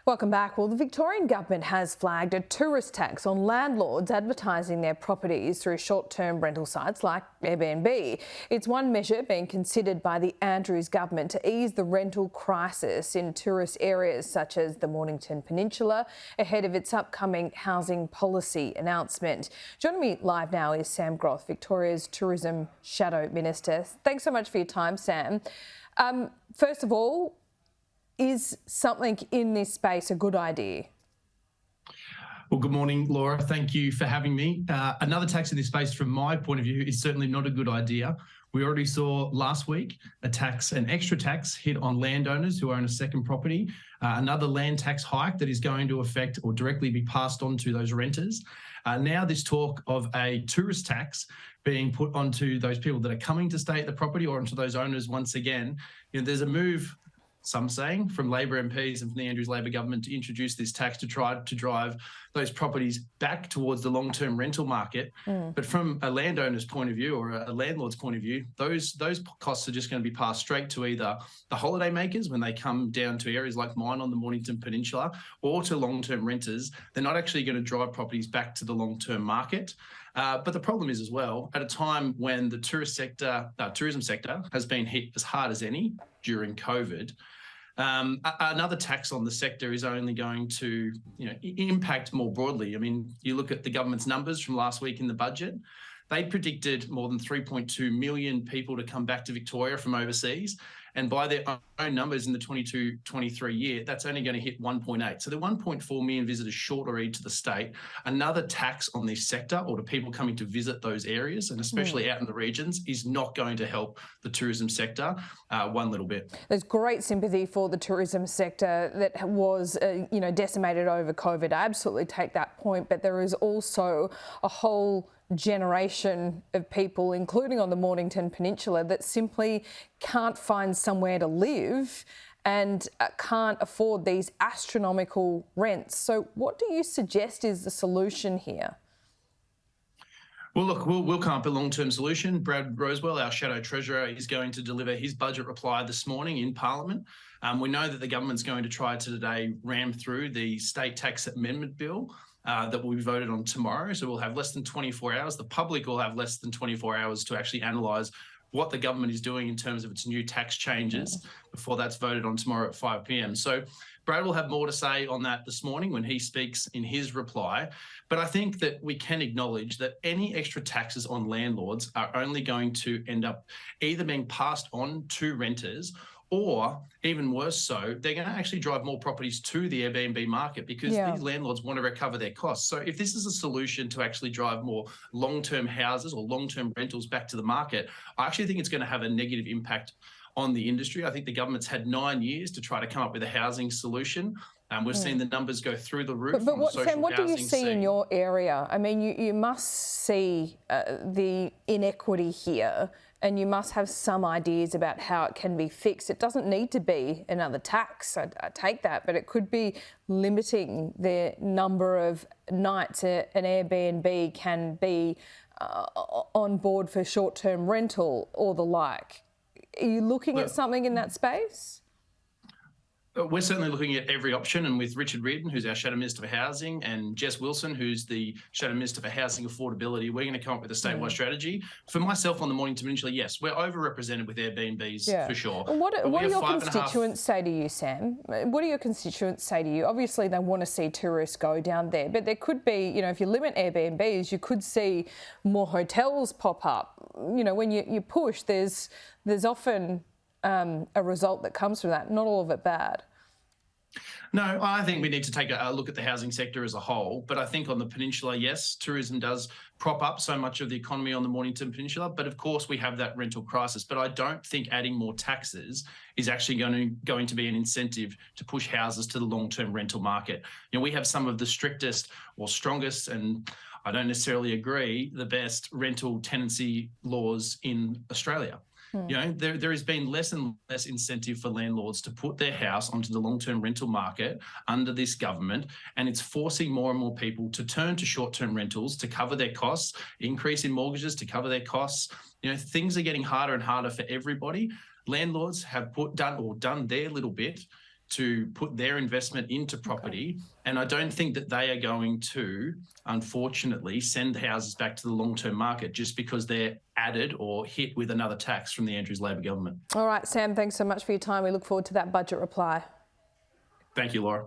Welcome back. Well, the Victorian government has flagged a tourist tax on landlords advertising their properties through short-term rental sites like Airbnb. It's one measure being considered by the Andrews government to ease the rental crisis in tourist areas such as the Mornington Peninsula ahead of its upcoming housing policy announcement. Joining me live now is Sam Groth, Victoria's Tourism Shadow Minister. Thanks so much for your time, Sam. First of all, is something in this space a good idea? Well, good morning, Laura. Thank you for having me. Another tax in this space, from my point of view, is certainly not a good idea. We already saw last week an extra tax hit on landowners who own a second property, another land tax hike that is going to affect or directly be passed on to those renters. Now this talk of a tourist tax being put onto those people that are coming to stay at the property or onto those owners once again. There's a move, some saying, from Labor MPs and from the Andrews Labor government to introduce this tax to try to drive those properties back towards the long-term rental market. But from a landowner's point of view or a landlord's point of view, those costs are just going to be passed straight to either the holiday makers when they come down to areas like mine on the Mornington Peninsula, or to long-term renters. They're not actually going to drive properties back to the long-term market. But the problem is as well, at a time when the tourism sector has been hit as hard as any during COVID, another tax on the sector is only going to impact more broadly. I mean, you look at the government's numbers from last week in the budget. They predicted more than 3.2 million people to come back to Victoria from overseas. And by their own numbers in the 22-23 year, that's only going to hit 1.8. So the 1.4 million visitors short or to the state. Another tax on this sector or to people coming to visit those areas, and especially out in the regions, is not going to help the tourism sector one little bit. There's great sympathy for the tourism sector that was, decimated over COVID. I absolutely take that point, but there is also a whole generation of people, including on the Mornington Peninsula, that simply can't find somewhere to live and can't afford these astronomical rents. So what do you suggest is the solution here? Well, look, we'll come up with a long-term solution. Brad Rosewell, our Shadow Treasurer, is going to deliver his budget reply this morning in Parliament. We know that the government's going to try to today ram through the state tax amendment bill that will be voted on tomorrow. So we'll have less than 24 hours. The public will have less than 24 hours to actually analyse what the government is doing in terms of its new tax changes before that's voted on tomorrow at 5 p.m. So Brad will have more to say on that this morning when he speaks in his reply. But I think that we can acknowledge that any extra taxes on landlords are only going to end up either being passed on to renters, or even worse so, they're going to actually drive more properties to the Airbnb market because these landlords want to recover their costs. So if this is a solution to actually drive more long-term houses or long-term rentals back to the market, I actually think it's going to have a negative impact on the industry. I think the government's had 9 years to try to come up with a housing solution. We've seen the numbers go through the roof. But Sam, what do you see in your area? I mean, you must see the inequity here, and you must have some ideas about how it can be fixed. It doesn't need to be another tax, I take that, but it could be limiting the number of nights an Airbnb can be on board for short-term rental or the like. Are you looking at something in that space? We're certainly looking at every option, and with Richard Reardon, who's our Shadow Minister for Housing, and Jess Wilson, who's the Shadow Minister for Housing Affordability, we're going to come up with a statewide strategy. For myself on the Mornington Peninsula, yes, we're overrepresented with Airbnbs for sure. What do your constituents say to you, Sam? What do your constituents say to you? Obviously, they want to see tourists go down there, but there could be, if you limit Airbnbs, you could see more hotels pop up. When you push, there's often a result that comes from that, not all of it bad. No, I think we need to take a look at the housing sector as a whole. But I think on the peninsula, yes, tourism does prop up so much of the economy on the Mornington Peninsula. But of course, we have that rental crisis. But I don't think adding more taxes is actually going to be an incentive to push houses to the long-term rental market. We have some of the strictest or strongest, and I don't necessarily agree, the best rental tenancy laws in Australia. There has been less and less incentive for landlords to put their house onto the long-term rental market under this government, and it's forcing more and more people to turn to short-term rentals to cover their costs, increase in mortgages to cover their costs. Things are getting harder and harder for everybody. Landlords have done their little bit to put their investment into property. And I don't think that they are going to, unfortunately, send houses back to the long-term market just because they're added or hit with another tax from the Andrews Labor government. All right, Sam, thanks so much for your time. We look forward to that budget reply. Thank you, Laura.